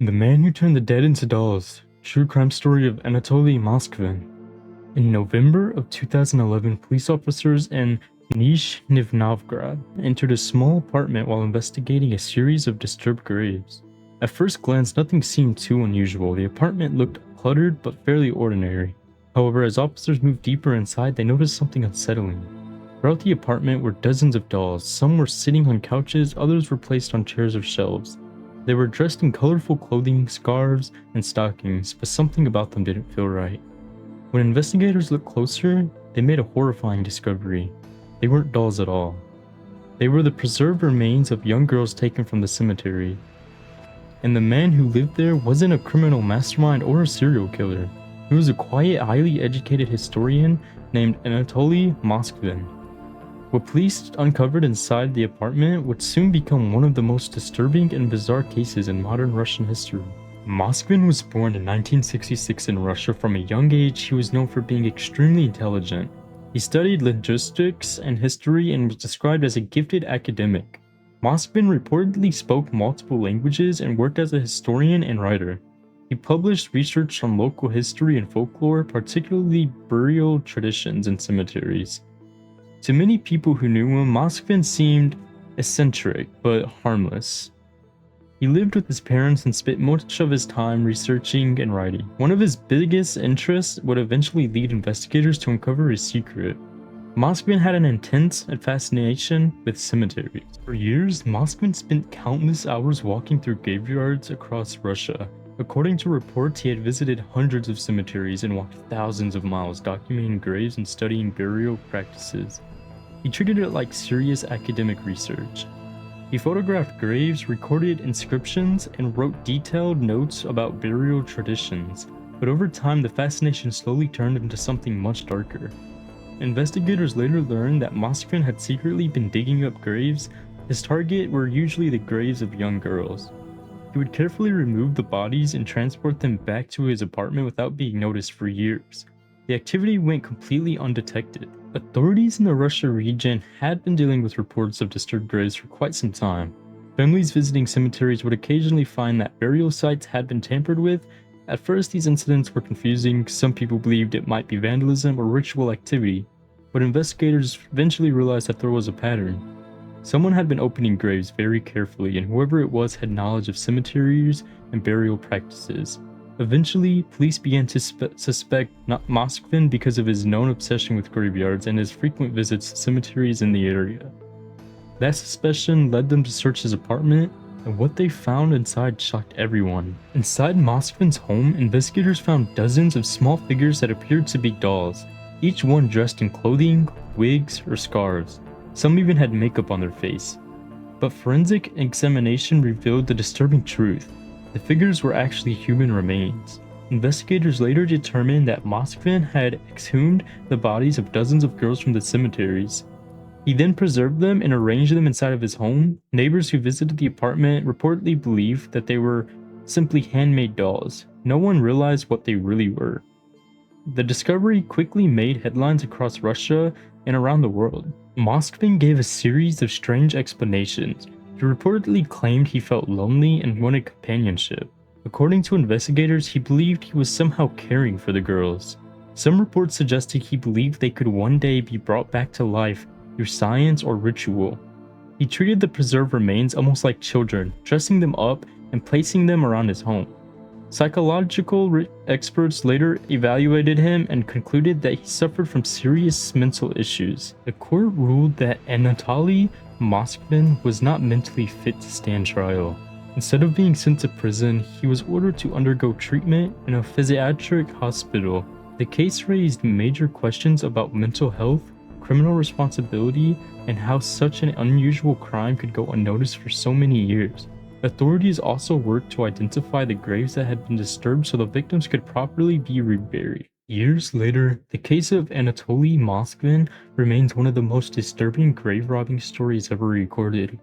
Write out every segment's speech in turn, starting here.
The Man Who Turned the Dead into Dolls, true crime story of Anatoly Moskvin. In November of 2011, police officers in Nizhny Novgorod entered a small apartment while investigating a series of disturbed graves. At first glance, nothing seemed too unusual. The apartment looked cluttered but fairly ordinary. However, as officers moved deeper inside, they noticed something unsettling. Throughout the apartment were dozens of dolls. Some were sitting on couches, others were placed on chairs or shelves. They were dressed in colorful clothing, scarves, and stockings, but something about them didn't feel right. When investigators looked closer, they made a horrifying discovery. They weren't dolls at all. They were the preserved remains of young girls taken from the cemetery. And the man who lived there wasn't a criminal mastermind or a serial killer. He was a quiet, highly educated historian named Anatoly Moskvin. What police uncovered inside the apartment would soon become one of the most disturbing and bizarre cases in modern Russian history. Moskvin was born in 1966 in Russia. From a young age, he was known for being extremely intelligent. He studied linguistics and history and was described as a gifted academic. Moskvin reportedly spoke multiple languages and worked as a historian and writer. He published research on local history and folklore, particularly burial traditions and cemeteries. To many people who knew him, Moskvin seemed eccentric but harmless. He lived with his parents and spent much of his time researching and writing. One of his biggest interests would eventually lead investigators to uncover his secret. Moskvin had an intense fascination with cemeteries. For years, Moskvin spent countless hours walking through graveyards across Russia. According to reports, he had visited hundreds of cemeteries and walked thousands of miles, documenting graves and studying burial practices. He treated it like serious academic research. He photographed graves, recorded inscriptions, and wrote detailed notes about burial traditions. But over time, the fascination slowly turned into something much darker. Investigators later learned that Moskvin had secretly been digging up graves. His target were usually the graves of young girls. He would carefully remove the bodies and transport them back to his apartment without being noticed for years. The activity went completely undetected. Authorities in the Russia region had been dealing with reports of disturbed graves for quite some time. Families visiting cemeteries would occasionally find that burial sites had been tampered with. At first, these incidents were confusing. Some people believed it might be vandalism or ritual activity, but investigators eventually realized that there was a pattern. Someone had been opening graves very carefully, and whoever it was had knowledge of cemeteries and burial practices. Eventually, police began to suspect Moskvin because of his known obsession with graveyards and his frequent visits to cemeteries in the area. That suspicion led them to search his apartment, and what they found inside shocked everyone. Inside Moskvin's home, investigators found dozens of small figures that appeared to be dolls, each one dressed in clothing, wigs, or scarves. Some even had makeup on their face. But forensic examination revealed the disturbing truth. The figures were actually human remains. Investigators later determined that Moskvin had exhumed the bodies of dozens of girls from the cemeteries. He then preserved them and arranged them inside of his home. Neighbors who visited the apartment reportedly believed that they were simply handmade dolls. No one realized what they really were. The discovery quickly made headlines across Russia and around the world. Moskvin gave a series of strange explanations. He reportedly claimed he felt lonely and wanted companionship. According to investigators, he believed he was somehow caring for the girls. Some reports suggested he believed they could one day be brought back to life through science or ritual. He treated the preserved remains almost like children, dressing them up and placing them around his home. Psychological experts later evaluated him and concluded that he suffered from serious mental issues. The court ruled that Anatoly Moskvin was not mentally fit to stand trial. Instead of being sent to prison, he was ordered to undergo treatment in a psychiatric hospital. The case raised major questions about mental health, criminal responsibility, and how such an unusual crime could go unnoticed for so many years. Authorities also worked to identify the graves that had been disturbed so the victims could properly be reburied. Years later, the case of Anatoly Moskvin remains one of the most disturbing grave robbing stories ever recorded.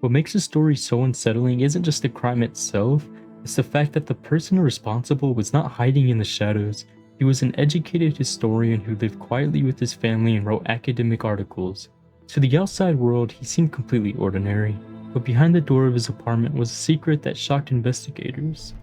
What makes the story so unsettling isn't just the crime itself, it's the fact that the person responsible was not hiding in the shadows. He was an educated historian who lived quietly with his family and wrote academic articles. To the outside world, he seemed completely ordinary. but behind the door of his apartment was a secret that shocked investigators.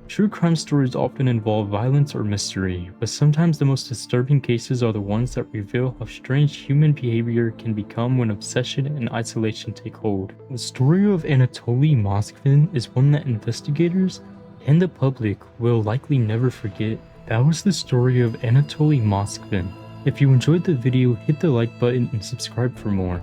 True crime stories often involve violence or mystery, but sometimes the most disturbing cases are the ones that reveal how strange human behavior can become when obsession and isolation take hold. The story of Anatoly Moskvin is one that investigators and the public will likely never forget. That was the story of Anatoly Moskvin. If you enjoyed the video, hit the like button and subscribe for more.